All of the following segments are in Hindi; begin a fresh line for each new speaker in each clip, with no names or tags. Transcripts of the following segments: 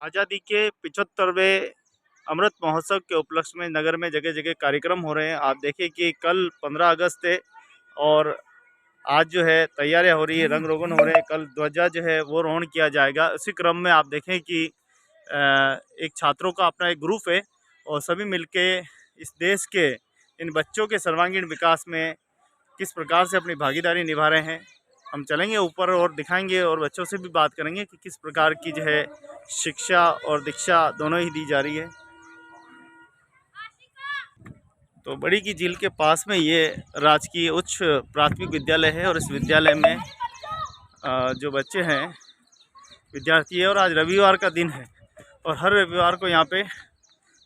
आज़ादी के 75वें अमृत महोत्सव के उपलक्ष्य में नगर में जगह जगह कार्यक्रम हो रहे हैं। आप देखिए कि कल 15 अगस्त है और आज जो है तैयारियां हो रही है, रंग रोगन हो रहे हैं। कल ध्वजा जो है वो रोहण किया जाएगा। उसी क्रम में आप देखें कि एक छात्रों का अपना एक ग्रुप है और सभी मिलके इस देश के इन बच्चों के सर्वांगीण विकास में किस प्रकार से अपनी भागीदारी निभा रहे हैं। हम चलेंगे ऊपर और दिखाएंगे और बच्चों से भी बात करेंगे कि किस प्रकार की जो है शिक्षा और दीक्षा दोनों ही दी जा रही है। तो बड़ी की झील के पास में ये राजकीय उच्च प्राथमिक विद्यालय है और इस विद्यालय में जो बच्चे हैं विद्यार्थी है और आज रविवार का दिन है और हर रविवार को यहाँ पे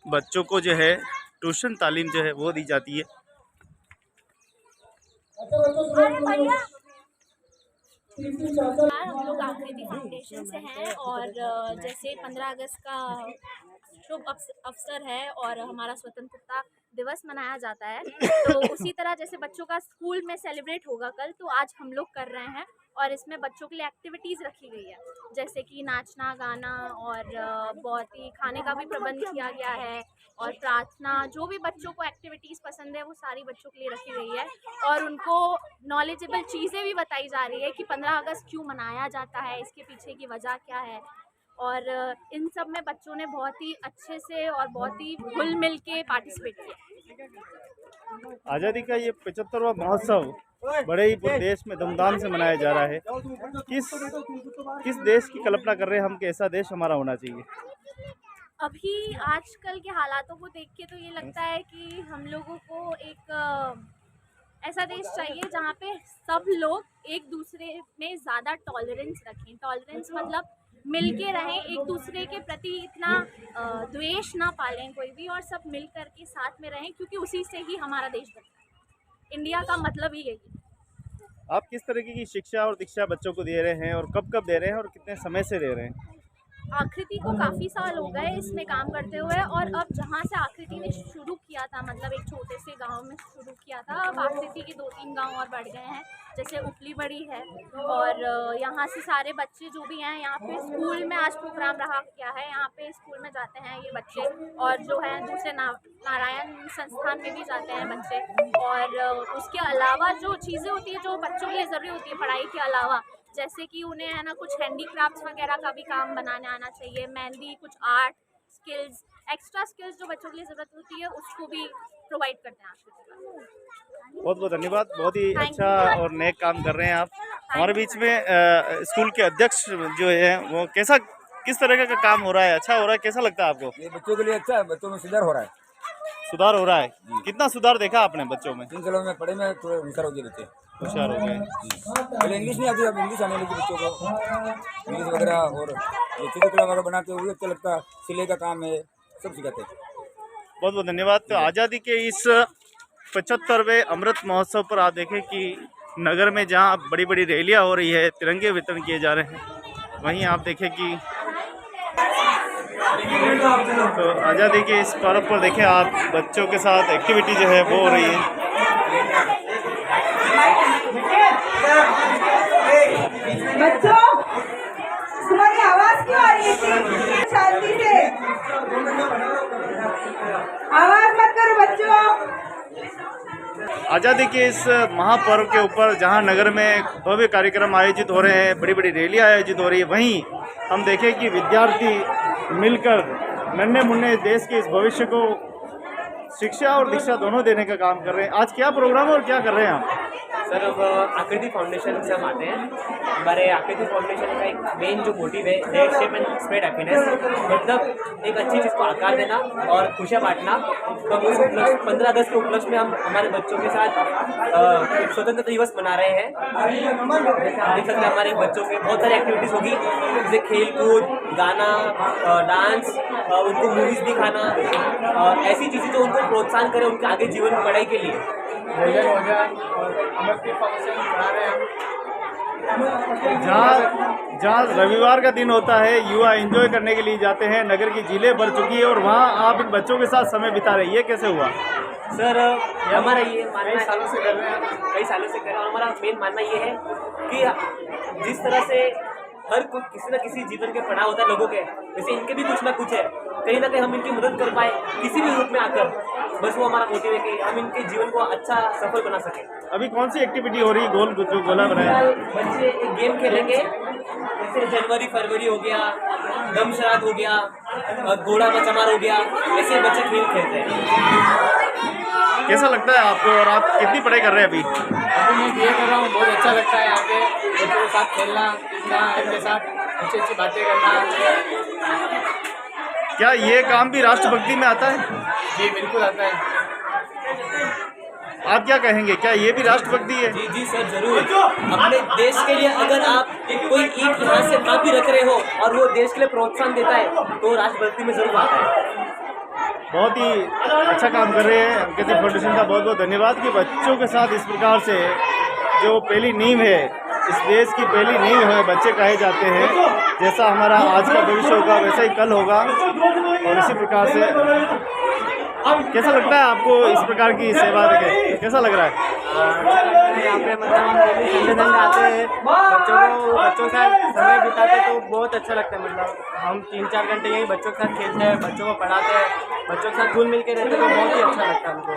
बच्चों को जो है ट्यूशन तालीम जो है वो दी जाती है।
हम लोग आकृति फाउंडेशन से हैं और जैसे 15 अगस्त का शुभ अवसर है और हमारा स्वतंत्रता दिवस मनाया जाता है, तो उसी तरह जैसे बच्चों का स्कूल में सेलिब्रेट होगा कल, तो आज हम लोग कर रहे हैं और इसमें बच्चों के लिए एक्टिविटीज़ रखी गई है, जैसे कि नाचना गाना और बहुत ही खाने का भी प्रबंध किया गया है और प्रार्थना, जो भी बच्चों को एक्टिविटीज़ पसंद है वो सारी बच्चों के लिए रखी गई है और उनको नॉलेजेबल चीज़ें भी बताई जा रही है कि 15 अगस्त क्यों मनाया जाता है, इसके पीछे की वजह क्या है। और इन सब में बच्चों ने बहुत ही अच्छे से और बहुत ही घुल मिल के पार्टिसिपेट किया।
आज़ादी का ये 75वां महोत्सव बड़े ही पूरे देश में धूमधाम से मनाया जा रहा है। किस देश की कल्पना कर रहे हैं हम कि ऐसा देश हमारा होना चाहिए?
अभी आजकल के हालातों को देख के तो ये लगता है कि हम लोगों को एक ऐसा देश चाहिए जहाँ पे सब लोग एक दूसरे में ज़्यादा टॉलरेंस रखें। टॉलरेंस मतलब मिल के रहें, एक दूसरे के प्रति इतना द्वेष ना पालें कोई भी, और सब मिल कर के साथ में रहें, क्योंकि उसी से ही हमारा देश बनता है। इंडिया का मतलब ही यही है।
आप किस तरीके की शिक्षा और दीक्षा बच्चों को दे रहे हैं और कब कब दे रहे हैं और कितने समय से दे रहे हैं?
आकृति को काफ़ी साल हो गए इसमें काम करते हुए, और अब जहाँ से आकृति ने शुरू किया था, मतलब एक छोटे से गांव में शुरू किया था, अब आकृति के 2-3 गांव और बढ़ गए हैं, जैसे उपली बड़ी है। और यहाँ से सारे बच्चे जो भी हैं, यहाँ पे स्कूल में आज प्रोग्राम रहा क्या है, यहाँ पे स्कूल में जाते हैं ये बच्चे, और जो है दूसरे नारायण संस्थान में भी जाते हैं बच्चे। और उसके अलावा जो चीज़ें होती है जो बच्चों के लिए ज़रूरी होती है पढ़ाई के अलावा, जैसे कि उन्हें है ना कुछ हैंडीक्राफ्ट्स वगैरह का भी काम बनाने आना चाहिए, मेहंदी, कुछ आर्ट स्किल्स, एक्स्ट्रा स्किल्स जो बच्चों के लिए ज़रूरत होती है उसको भी प्रोवाइड करते हैं आज।
बहुत बहुत धन्यवाद, बहुत ही अच्छा और नेक काम कर रहे हैं आप। हमारे बीच में स्कूल के अध्यक्ष जो है वो किस तरह का काम हो रहा है? अच्छा हो रहा है? कैसा लगता है आपको?
ये बच्चों के लिए अच्छा है, बच्चों में सुधार हो रहा है।
सुधार हो रहा है? कितना सुधार देखा आपने बच्चों में?
3 सालों में पढ़े में थोड़े होशियार हो गए बच्चे।
होशियार हो गए।
पहले इंग्लिश नहीं आती, अब इंग्लिश आने लगी बच्चों को। इंग्लिश वगैरह और ये चित्रकला वगैरह बनाते हुए अच्छा लगता है, सिलाई का काम है, सब सिखाते हैं।
बहुत बहुत धन्यवाद। तो आज़ादी के इस 75वें अमृत महोत्सव पर आप देखें कि नगर में जहाँ बड़ी बड़ी रैलियाँ हो रही है, तिरंगे वितरण किए जा रहे हैं, वहीं आप देखें कि तो आज़ादी के इस पर्व पर देखें आप बच्चों के साथ एक्टिविटी जो है वो हो रही है।
बच्चों, तुम्हारी आवाज क्यों आ रही है? शांति से आवाज मत करो बच्चों।
आज़ादी के इस महापर्व के ऊपर जहां नगर में भव्य कार्यक्रम आयोजित हो रहे हैं, बड़ी बड़ी रैलियां आयोजित हो रही है, वहीं हम देखें कि विद्यार्थी मिलकर नन्हे मुन्ने देश के इस भविष्य को शिक्षा और दीक्षा दोनों देने का काम कर रहे हैं। आज क्या प्रोग्राम और क्या कर रहे हैं आप?
सर, अब आकृति फाउंडेशन से हम आते हैं। हमारे आकृति फाउंडेशन का एक मेन जो मोटिव है, that shape and spread happiness, मतलब एक अच्छी चीज़ को आकार देना और खुशियाँ बांटना। तो उस 15 अगस्त के उपलक्ष्य में हम हमारे बच्चों के साथ स्वतंत्रता दिवस मना रहे हैं। जैसे आप देख सकते हैं, हमारे बच्चों के बहुत सारी एक्टिविटीज़ होगी, जैसे खेल कूद, गाना, डांस, उनको मूवीज़ दिखाना, ऐसी चीज़ें जो उनको प्रोत्साहन करें उनके आगे जीवन में पढ़ाई के लिए।
जहाँ रविवार का दिन होता है, युवा एंजॉय करने के लिए जाते हैं, नगर की झीलें भर चुकी है और वहाँ आप इन बच्चों के साथ समय बिता रहे हैं, ये कैसे हुआ?
सर, हमारा ये मानना कई सालों से कर रहे हैं और हमारा मेन मानना ये है कि जिस तरह से किसी ना किसी जीवन के पड़ाव होता है लोगों के, वैसे इनके भी कुछ ना कुछ है, कहीं ना कहीं हम इनकी मदद कर पाए किसी भी रूप में आकर, बस वो हमारा मोटिव है कि हम इनके जीवन को अच्छा सफल बना सकें।
अभी कौन सी एक्टिविटी हो रही है? जो गोला बनाया है?
बच्चे एक गेम खेलेंगे, जैसे जनवरी फरवरी हो गया, दम शराब हो गया, घोड़ा मचमार हो गया, ऐसे बच्चे खेल खेलते हैं।
कैसा लगता है आपको और आप कितनी पढ़ाई कर रहे हैं अभी?
अभी मैं ये कर रहा हूँ, बहुत अच्छा लगता है यहाँ पे बच्चों के साथ खेलना, इनके साथ अच्छी अच्छी बातें करना।
क्या ये काम भी राष्ट्रभक्ति में आता है?
जी बिल्कुल आता है।
आप क्या कहेंगे, क्या ये भी राष्ट्रभक्ति है?
जी जी सर, जरूर। अपने देश के लिए अगर आप कोई ईंट यहाँ से ना भी रख रहे हो और वो देश के लिए प्रोत्साहन देता है तो राष्ट्रभक्ति में जरूर आता है।
बहुत ही अच्छा काम कर रहे हैं अंकित फाउंडेशन का बहुत बहुत धन्यवाद कि बच्चों के साथ इस प्रकार से जो पहली नींव है, इस देश की पहली नींव है, बच्चे कहे जाते हैं, जैसा हमारा आज का भविष्य होगा वैसा ही कल होगा। और इसी प्रकार से कैसा लगता है आपको इस प्रकार की सेवा देखे, कैसा लग रहा है?
यहाँ पे मतलब हम डेली संडे संडे आते हैं, बच्चों के साथ समय बिताते तो बहुत अच्छा लगता है। मतलब हम 3-4 घंटे यही बच्चों के साथ खेलते हैं, बच्चों को पढ़ाते हैं, बच्चों के साथ घुल मिल के रहते हैं तो बहुत ही अच्छा लगता है हमको।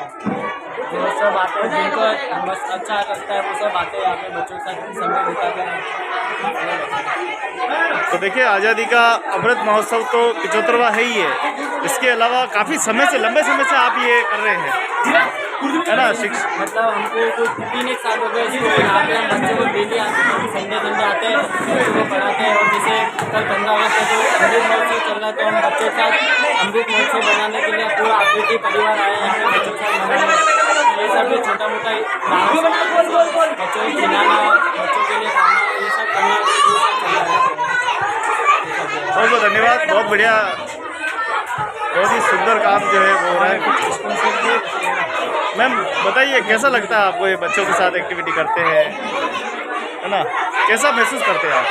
जो सब आते हैं जिनको बस अच्छा लगता है वो सब आते हैं यहाँ पे बच्चों के साथ समय बिताते हैं।
तो देखिए, आज़ादी का अमृत महोत्सव तो 75वां है ही है, इसके अलावा काफ़ी समय से, लंबे समय से आप ये कर रहे हैं, है ना?
मतलब हमको कुछ 3-1 साल हो गए इसको, यहाँ पे हम बच्चों को डेली आते हैं, संडे आते हैं, बच्चों को पढ़ाते हैं। और जैसे कल 15 अगस्त है तो अमृत महोत्सव चल रहा है, तो हम बच्चों के साथ अमृत महोत्सव बनाने के लिए पूरा आकृति परिवार आए हैं यहाँ पे बच्चों के साथ मनाने। ये सब छोटा मोटा बच्चों को खिलाना, बच्चों के लिए खाना, ये सब करना,
बहुत बहुत धन्यवाद, बहुत बढ़िया, बहुत ही सुंदर काम जो है वो हो रहा है। मैम बताइए, कैसा लगता है आपको ये बच्चों के साथ एक्टिविटी करते हैं, है ना? कैसा महसूस करते हैं आप?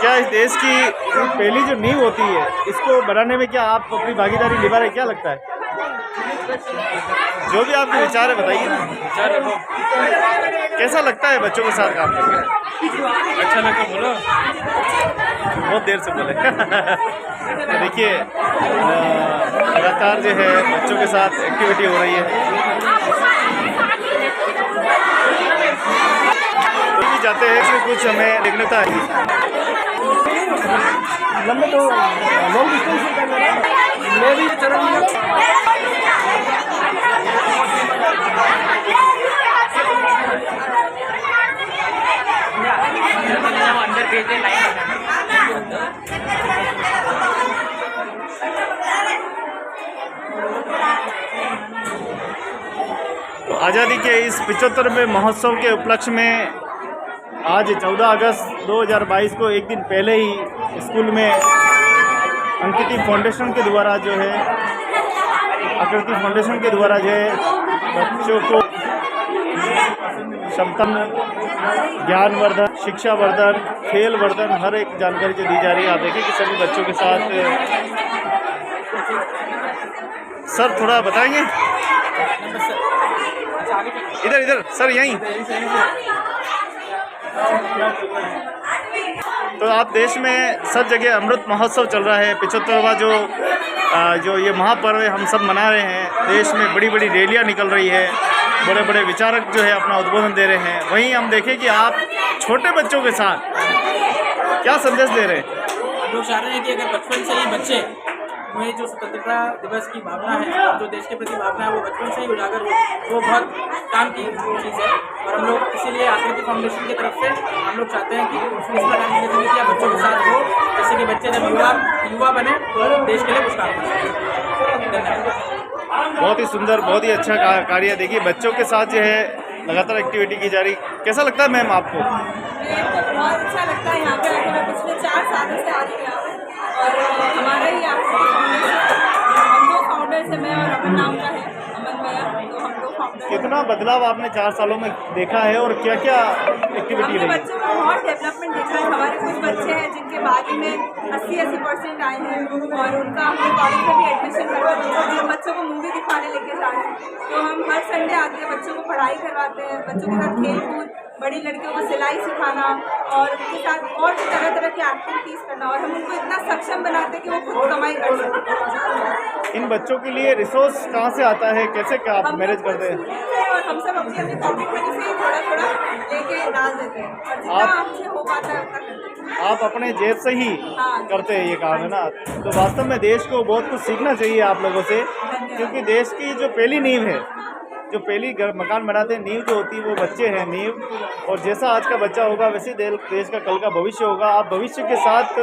क्या इस देश की पहली जो नींव होती है इसको बनाने में क्या आप अपनी भागीदारी निभा रहे हैं? क्या लगता है? जो भी आपके विचार है बताइए ना। विचार रखो, कैसा लगता है बच्चों के साथ काम करके?
अच्छा लगा, बोलो।
बहुत देर से बोले। तो देखिए, लगातार जो है बच्चों के साथ एक्टिविटी हो रही है। तो भी जाते हैं, इसमें कुछ हमें देखने का है। लंबे तो लॉन्ग डिस्टेंस से कर रहे हैं, मैं भी चल रहा हूँ।
अंदर भेजते लाइन
तो आज़ादी के इस 75वें महोत्सव के उपलक्ष्य में आज 14 अगस्त 2022 को एक दिन पहले ही स्कूल में अंकित फाउंडेशन के द्वारा जो है, आकृति फाउंडेशन के द्वारा जो है बच्चों को क्षमता, ज्ञानवर्धन, शिक्षावर्धन, खेलवर्धन, हर एक जानकारी जो दी जा रही है। आप देखिए कि सभी बच्चों के साथ। सर थोड़ा बताएंगे? इधर इधर सर, यहीं। तो आप देश में सब जगह अमृत महोत्सव चल रहा है, 75वां जो ये महापर्व हम सब मना रहे हैं। देश में बड़ी बड़ी रैलियां निकल रही है, बड़े बड़े विचारक जो है अपना उद्बोधन दे रहे हैं। वहीं हम देखें कि आप छोटे बच्चों के साथ क्या संदेश दे रहे हैं?
हम लोग चाह रहे हैं कि अगर बचपन से ही बच्चे में जो स्वतंत्रता दिवस की भावना है और जो देश के प्रति भावना है वो बचपन से ही उजागर हो, वो बहुत काम की चीज़ है। और हम लोग इसीलिए आकृति फाउंडेशन की तरफ से हम लोग चाहते हैं कि इस प्रकार की गतिविधियाँ बच्चों के साथ हो, जैसे कि बच्चे जब युवा बने तो देश के लिए कुछ काम करें। धन्यवाद।
बहुत ही सुंदर, बहुत ही अच्छा कार्य। देखिए, बच्चों के साथ जो है लगातार एक्टिविटी की जा रही। कैसा लगता है मैम आपको?
बहुत अच्छा लगता है यहाँ पे आके। मैं पिछले 4 सालों से आ रही हूँ यहाँ पे, और हमारा ही हम दो फाउंडर्स हैं, मैं और अमन नाम का है, अमन भैया, तो हम दो फाउंडर।
कितना बदलाव आपने 4 सालों में देखा है और क्या क्या एक्टिविटी
हमने
रही?
बच्चों का बहुत डेवलपमेंट देखा है। हमारे कुछ बच्चे हैं जिनके बागी में 80% आए हैं और उनका हम कॉलेज में भी एडमिशन करवा दिया। जिन बच्चों को मूवी दिखाने लेके जा रहे हैं, तो हम हर संडे आते हैं, बच्चों को पढ़ाई करवाते हैं, बच्चों के साथ खेल कूद बड़ी लड़कियों को सिलाई सिखाना और उनके साथ और भी तरह तरह की एक्टिविटीज़ करना, और हम उनको इतना सक्षम बनाते हैं कि वो खुद कमाई कर सकें।
इन बच्चों के लिए रिसोर्स कहाँ से आता है, कैसे क्या आप
हम
मैनेज
लोग
करते हैं?
students हैं और हम सब अपनी अपनी पॉकेट मनी से ही थोड़ा थोड़ा लेके डाल देते हैं, और जितना हमसे हो पाता है उतना करते हैं।
आप अपने जेब से ही
हाँ।
करते हैं ये काम, है ना? तो वास्तव में देश को बहुत कुछ सीखना चाहिए आप लोगों से, क्योंकि देश की जो पहली नींव है, जो पहली मकान बनाते हैं, नींव जो होती है वो बच्चे हैं नींव, और जैसा आज का बच्चा होगा वैसे देश का कल का भविष्य होगा। आप भविष्य के साथ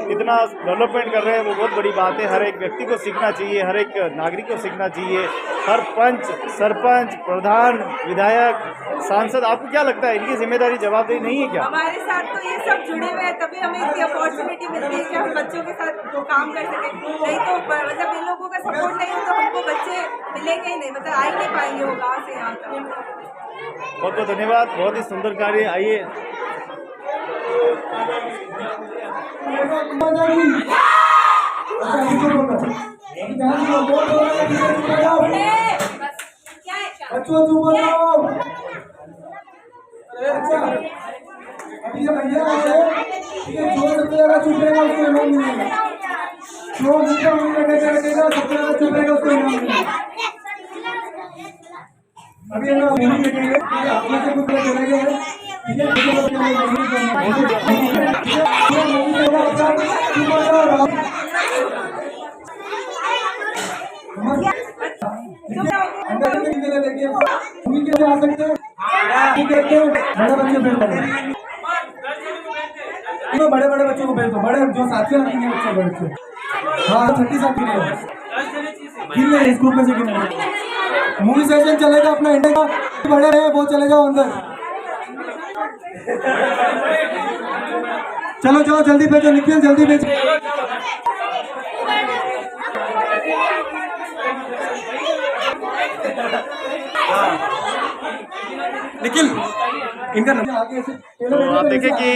इतना डेवलपमेंट कर रहे हैं, वो बहुत बड़ी बात है। हर एक व्यक्ति को सीखना चाहिए, हर एक नागरिक को सीखना चाहिए, हर पंच, सरपंच, प्रधान, विधायक, सांसद। आपको क्या लगता है इनकी जिम्मेदारी जवाबदेही नहीं है क्या?
हमारे साथ तो ये सब जुड़े हुए हैं, तभी हमें इतनी अपॉर्चुनिटी मिलती है कि हम बच्चों के साथ काम कर सकें। नहीं तो मतलब इन लोगों का सपोर्ट नहीं हो तो हमको बच्चे मिलेंगे ही नहीं, मतलब आ ही नहीं पाएंगे वो गाँव से यहाँ तक।
बहुत बहुत धन्यवाद, बहुत ही सुंदर कार्य। आइए
अभी जब भैया ठीक है, जो सबसे ज्यादा चुपेगा उसको इनाम मिलेगा, जो जितना उम्मीद लगेगा सबसे ज्यादा चुपेगा उसको इनाम मिलेगा। अभी हम लोग नहीं देखेंगे, अपने से कुछ चले गए हैं, ठीक है, देखिए उम्मीद कैसे आ सकते हैं, बड़े बच्चे भेज दो, बड़े बड़े बच्चों को भेज दो, बड़े जो साथी आएंगे बच्चे बड़े। हाँ 30 साल की गिन ले, स्कूल में से गिन ले। मूवी सेशन चलेगा अपना इंडिया का, बड़े रहे वो चले जाओ अंदर। चलो चलो जल्दी भेजो, निखिल जल्दी भेजो। निखिल इनका आगे से
तो आप देखें कि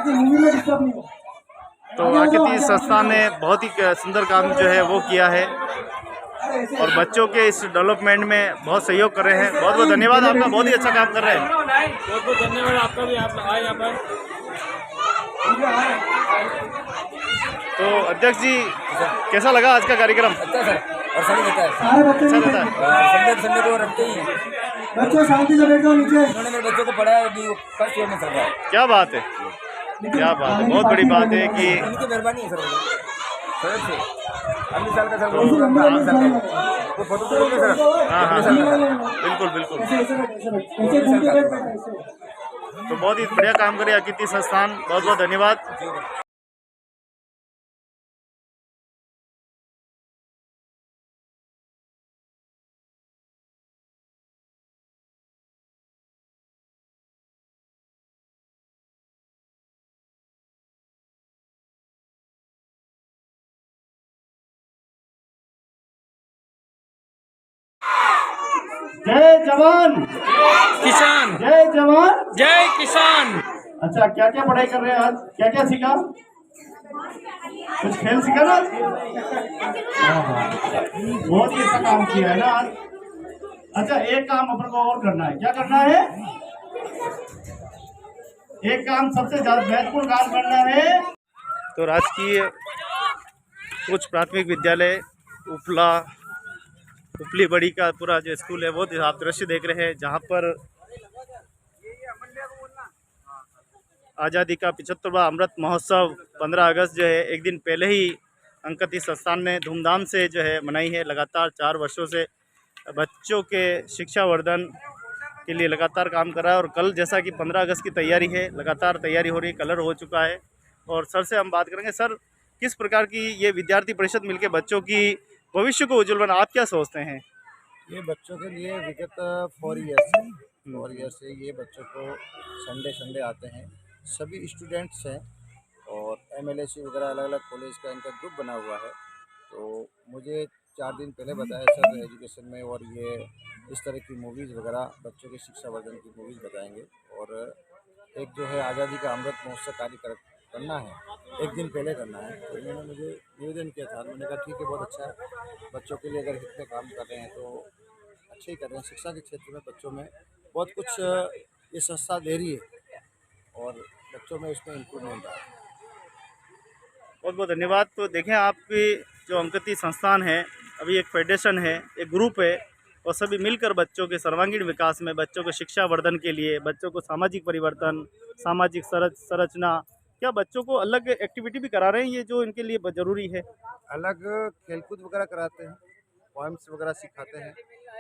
मूवी में डिस्टर्ब नहीं हो।
तो आकृति संस्थान ने बहुत ही सुंदर काम जो है वो किया है, और बच्चों के इस डेवलपमेंट में बहुत सहयोग कर रहे हैं। बहुत बहुत धन्यवाद आपका, बहुत ही अच्छा काम कर रहे हैं।
बहुत बहुत धन्यवाद आपका भी, आप आए यहाँ पर।
तो अध्यक्ष जी, कैसा लगा आज का कार्यक्रम?
अच्छा सर, और सही रहता है,
सारे बच्चे
अच्छा रहता है।
संडे को रखते ही हैं।
बच्चों शांति से बैठो नीचे।
उन्होंने मेरे बच्चों को पढ़ाया, अभी फर्स्ट ईयर में चल रहा है।
क्या बात है, क्या बात है, बहुत बड़ी बात है कि
उनकी मेहरबानी है सर, सर से 18 साल का सर, वो फोटो तो लोगे सर।
हाँ हाँ बिल्कुल बिल्कुल। तो बहुत ही बढ़िया काम करे आकृति संस्थान, बहुत बहुत धन्यवाद। जय जवान
किसान,
जय जवान
जय किसान।
अच्छा, क्या क्या पढ़ाई कर रहे हैं आज, क्या क्या सीखा? कुछ खेल सीखा ना? हाँ, बहुत ही अच्छा काम किया है ना आज। अच्छा, एक काम अपन को और करना है, क्या करना है? एक काम सबसे ज्यादा महत्वपूर्ण काम करना है। तो राजकीय उच्च प्राथमिक विद्यालय उपली बड़ी का पूरा जो स्कूल है वो आप दृश्य देख रहे हैं, जहाँ पर आज़ादी का 75वां अमृत महोत्सव 15 अगस्त जो है एक दिन पहले ही अंकित संस्थान ने धूमधाम से जो है मनाई है। लगातार 4 वर्षों से बच्चों के शिक्षा वर्धन के लिए लगातार काम कर रहा है, और कल जैसा कि 15 अगस्त की तैयारी है, लगातार तैयारी हो रही है, कलर हो चुका है। और सर से हम बात करेंगे। सर, किस प्रकार की ये विद्यार्थी परिषद मिलकर बच्चों की भविष्य को उज्जवल बना, आप क्या सोचते हैं?
ये बच्चों के लिए विगत 4 ईयर से ये बच्चों को संडे आते हैं, सभी स्टूडेंट्स हैं, और MLSC वगैरह अलग अलग कॉलेज का इनका ग्रुप बना हुआ है। तो मुझे 4 दिन पहले बताया सर एजुकेशन में, और ये इस तरह की मूवीज़ वगैरह बच्चों के शिक्षा वर्धन की मूवीज़ बताएंगे, और एक जो है आज़ादी का अमृत महोत्सव कार्य करना है, एक दिन पहले करना है। तो इन्होंने मुझे निवेदन किया था, मैंने कहा ठीक है, बहुत अच्छा है, बच्चों के लिए अगर इतने काम कर रहे हैं तो अच्छे ही कर रहे हैं। शिक्षा के क्षेत्र में बच्चों में बहुत कुछ ये संस्था दे रही है और बच्चों में इसमें इम्प्रूवमेंट आ रहा है।
बहुत बहुत धन्यवाद। तो देखें, आपकी जो अंकति संस्थान है, अभी एक फेडरेशन है, एक ग्रुप है, और सभी मिलकर बच्चों के सर्वांगीण विकास में, बच्चों को शिक्षा वर्धन के लिए, बच्चों को सामाजिक परिवर्तन, सामाजिक संरचना, क्या बच्चों को अलग एक्टिविटी भी करा रहे हैं ये जो इनके लिए ज़रूरी है?
अलग खेलकूद वगैरह कराते हैं, पोएम्स वगैरह सिखाते हैं,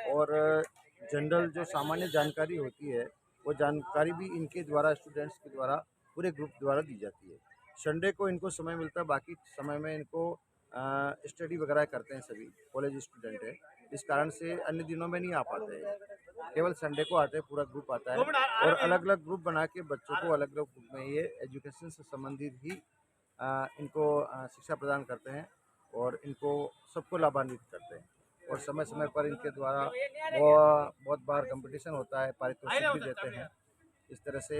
और जनरल जो सामान्य जानकारी होती है वो जानकारी भी इनके द्वारा, स्टूडेंट्स के द्वारा, पूरे ग्रुप द्वारा दी जाती है। संडे को इनको समय मिलता है, बाकी समय में इनको स्टडी वगैरह करते हैं। सभी कॉलेज स्टूडेंट है, इस कारण से अन्य दिनों में नहीं आ पाते हैं, केवल संडे को आते हैं, पूरा ग्रुप आता है। और अलग अलग ग्रुप बना के बच्चों को अलग अलग ग्रुप में ये एजुकेशन से संबंधित ही इनको शिक्षा प्रदान करते हैं और इनको सबको लाभान्वित करते हैं। और समय समय पर इनके द्वारा वो बहुत बार कंपटीशन होता है, पारितोषिक भी देते हैं। इस तरह से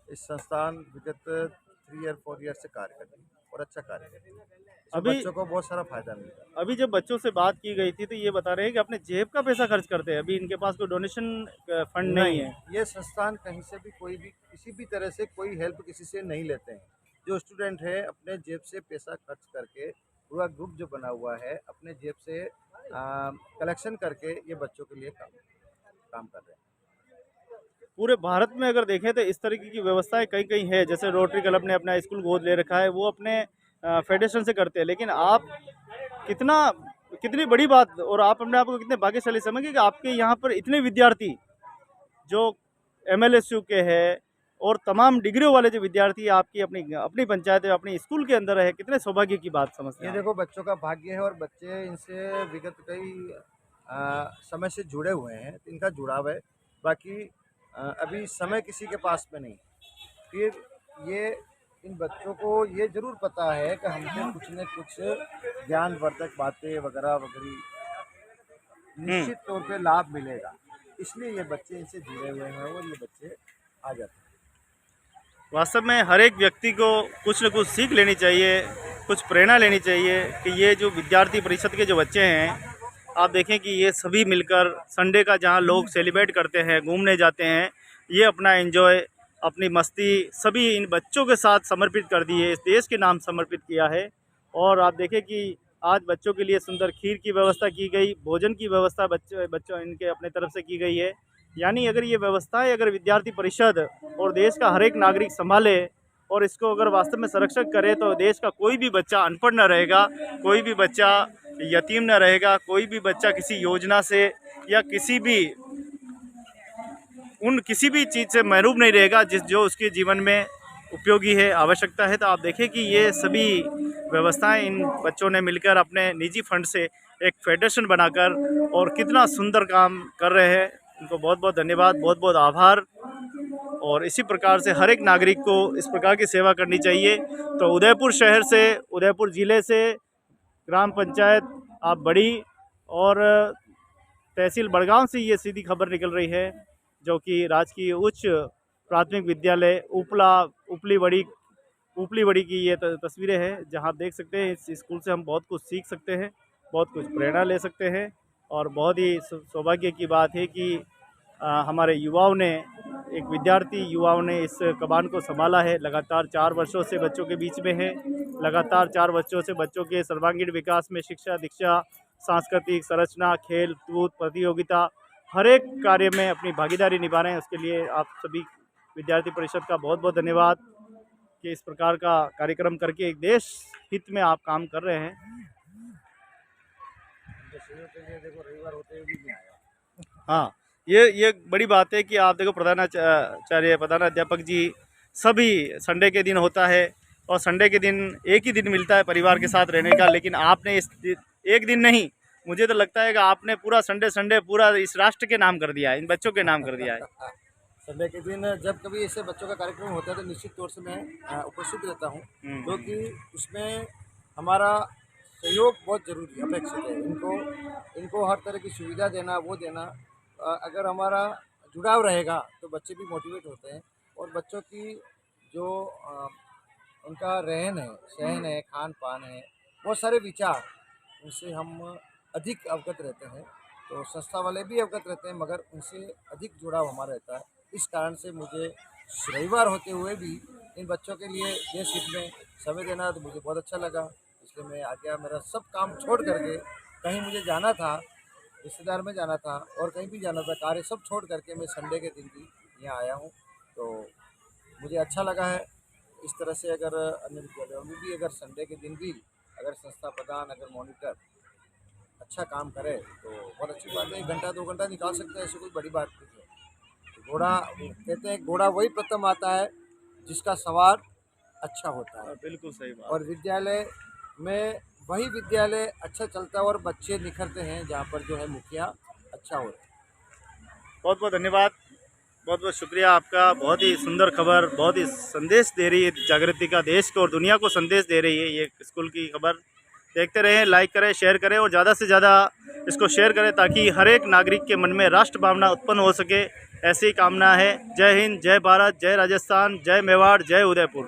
इस संस्थान विगत 3 ईयर 4 ईयर से कार्य कर रही है और अच्छा कार्य कर रही है। इससे
अभी
बच्चों को बहुत सारा फायदा मिलता है।
अभी जब बच्चों से बात की गई थी तो ये बता रहे हैं कि अपने जेब का पैसा खर्च करते हैं, अभी इनके पास कोई डोनेशन फंड नहीं है।
ये संस्थान कहीं से भी कोई भी किसी भी तरह से कोई हेल्प किसी से नहीं लेते हैं। जो स्टूडेंट है अपने जेब से पैसा खर्च करके, पूरा ग्रुप जो बना हुआ है अपने जेब से कलेक्शन करके ये बच्चों के लिए काम कर रहे हैं।
पूरे भारत में अगर देखें तो इस तरीके की व्यवस्थाएं कहीं कहीं है, जैसे रोटरी क्लब ने अपना स्कूल गोद ले रखा है, वो अपने फेडरेशन से करते हैं, लेकिन आप कितनी बड़ी बात, और आप अपने आप को कितने भाग्यशाली समझेंगे कि आपके यहाँ पर इतने विद्यार्थी जो MLSU के हैं और तमाम डिग्रियों वाले जो विद्यार्थी आपकी अपनी पंचायत है, अपनी स्कूल के अंदर है, कितने सौभाग्य की बात समझते
ये
हैं?
देखो बच्चों का भाग्य है और बच्चे इनसे विगत कई समय से जुड़े हुए हैं, तो इनका जुड़ाव है। बाकी अभी समय किसी के पास में नहीं। फिर ये इन बच्चों को ये ज़रूर पता है कि हमसे कुछ न कुछ ज्ञानवर्धक बातें वगैरह निश्चित तौर पे लाभ मिलेगा, इसलिए ये बच्चे इनसे जुड़े हुए हैं और ये बच्चे आ जाते हैं।
वास्तव में हर एक व्यक्ति को कुछ न कुछ सीख लेनी चाहिए, कुछ प्रेरणा लेनी चाहिए कि ये जो विद्यार्थी परिषद के जो बच्चे हैं, आप देखें कि ये सभी मिलकर संडे का जहाँ लोग सेलिब्रेट करते हैं, घूमने जाते हैं, ये अपना एंजॉय, अपनी मस्ती सभी इन बच्चों के साथ समर्पित कर दी है, इस देश के नाम समर्पित किया है। और आप देखें कि आज बच्चों के लिए सुंदर खीर की व्यवस्था की गई, भोजन की व्यवस्था बच्चों इनके अपने तरफ से की गई है। यानी अगर ये व्यवस्थाएं अगर विद्यार्थी परिषद और देश का हर एक नागरिक संभाले और इसको अगर वास्तव में संरक्षण करे, तो देश का कोई भी बच्चा अनपढ़ न रहेगा, कोई भी बच्चा यतीम न रहेगा, कोई भी बच्चा किसी योजना से या किसी भी चीज़ से महरूम नहीं रहेगा जो उसके जीवन में उपयोगी है, आवश्यकता है। तो आप देखें कि ये सभी व्यवस्थाएं इन बच्चों ने मिलकर अपने निजी फंड से एक फेडरेशन बनाकर और कितना सुंदर काम कर रहे हैं। उनको बहुत बहुत धन्यवाद, बहुत बहुत आभार। और इसी प्रकार से हर एक नागरिक को इस प्रकार की सेवा करनी चाहिए। तो उदयपुर शहर से, उदयपुर ज़िले से, ग्राम पंचायत आप बड़ी और तहसील बड़गांव से ये सीधी खबर निकल रही है, जो कि राजकीय उच्च प्राथमिक विद्यालय उपली बड़ी की ये तस्वीरें हैं, जहां आप देख सकते हैं इस स्कूल से हम बहुत कुछ सीख सकते हैं, बहुत कुछ प्रेरणा ले सकते हैं। और बहुत ही सौभाग्य की बात है कि हमारे विद्यार्थी युवाओं ने इस कमान को संभाला है। लगातार 4 वर्षों से बच्चों के बीच में है, लगातार 4 वर्षों से बच्चों के सर्वांगीण विकास में शिक्षा दीक्षा, सांस्कृतिक संरचना, खेल कूद प्रतियोगिता, हर एक कार्य में अपनी भागीदारी निभा रहे हैं। उसके लिए आप सभी विद्यार्थी परिषद का बहुत बहुत धन्यवाद कि इस प्रकार का कार्यक्रम करके एक देश हित में आप काम कर रहे हैं।
देखो रविवार होते हुए भी नहीं आया।
हाँ, ये बड़ी बात है कि आप देखो प्रधानाध्यापक जी सभी संडे के दिन होता है और संडे के दिन एक ही दिन मिलता है परिवार के साथ रहने का, लेकिन आपने इस एक दिन नहीं, मुझे तो लगता है कि आपने पूरा संडे पूरा इस राष्ट्र के नाम कर दिया है, इन बच्चों के नाम कर दिया है।
संडे के दिन जब कभी ऐसे बच्चों का कार्यक्रम होता है तो निश्चित तौर से मैं उपस्थित रहता हूँ, क्योंकि उसमें हमारा सहयोग बहुत जरूरी अपेक्षित है। इनको हर तरह की सुविधा देना, वो देना, अगर हमारा जुड़ाव रहेगा तो बच्चे भी मोटिवेट होते हैं और बच्चों की जो उनका रहन है, सहन है, खान पान है, बहुत सारे विचार, उनसे हम अधिक अवगत रहते हैं। तो संस्था वाले भी अवगत रहते हैं, मगर उनसे अधिक जुड़ाव हमारा रहता है। इस कारण से मुझे रविवार होते हुए भी इन बच्चों के लिए देश हित में समय देना तो मुझे बहुत अच्छा लगा। इसलिए मैं आ गया, मेरा सब काम छोड़ करके, कहीं मुझे जाना था, रिश्तेदार में जाना था और कहीं भी जाना था, कार्य सब छोड़ करके मैं संडे के दिन भी यहाँ आया हूँ। तो मुझे अच्छा लगा है। इस तरह से अगर अन्य विद्यालयों में भी अगर संडे के दिन भी अगर संस्था प्रधान, अगर मॉनिटर अच्छा काम करे तो बहुत अच्छी बात है। 1 घंटा 2 घंटा निकाल सकते हैं, ऐसी कोई बड़ी बात नहीं है। घोड़ा कहते हैं, घोड़ा वही प्रथम आता है जिसका सवार अच्छा होता है।
बिल्कुल सही बात।
और विद्यालय में वही विद्यालय अच्छा चलता है और बच्चे निखरते हैं जहाँ पर जो है मुखिया अच्छा होता है।
बहुत बहुत धन्यवाद, बहुत बहुत शुक्रिया आपका। बहुत ही सुंदर खबर, बहुत ही संदेश दे रही है जागृति का, देश को और दुनिया को संदेश दे रही है ये स्कूल की खबर। देखते रहें, लाइक करें, शेयर करें और ज़्यादा से ज़्यादा इसको शेयर करें ताकि हर एक नागरिक के मन में राष्ट्र भावना उत्पन्न हो सके। ऐसी कामना है। जय हिंद, जय भारत, जय राजस्थान, जय मेवाड़, जय उदयपुर।